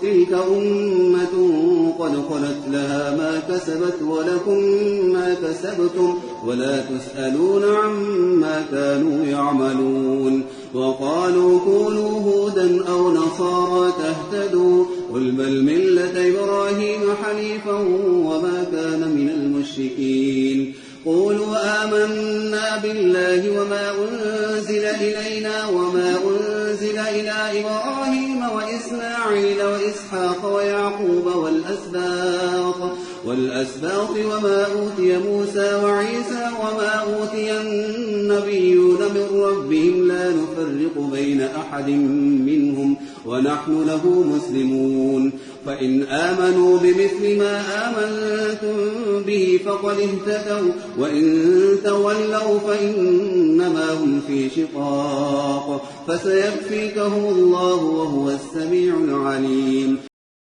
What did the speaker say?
تلك أمة قد خلت لها ما كسبت ولكم ما كسبتم ولا تسألون عما كانوا يعملون وقالوا كونوا هودا أو نصارى تهتدوا قل بل ملة إبراهيم حنيفا وما كان من المشركين قولوا آمنا بالله وما أنزل إلينا وما أنزل إلى إبراهيم وإسماعيل وإسحاق ويعقوب والأسباط وما أوتي موسى وعيسى وما أوتي النبيون من ربهم لا نفرق بين أحد منهم ونحن له مسلمون فإن آمنوا بمثل ما آمنتم به فقد اهتدوا وإن تولوا فإنما هم في شقاق فسيكفيكهم الله وهو السميع العليم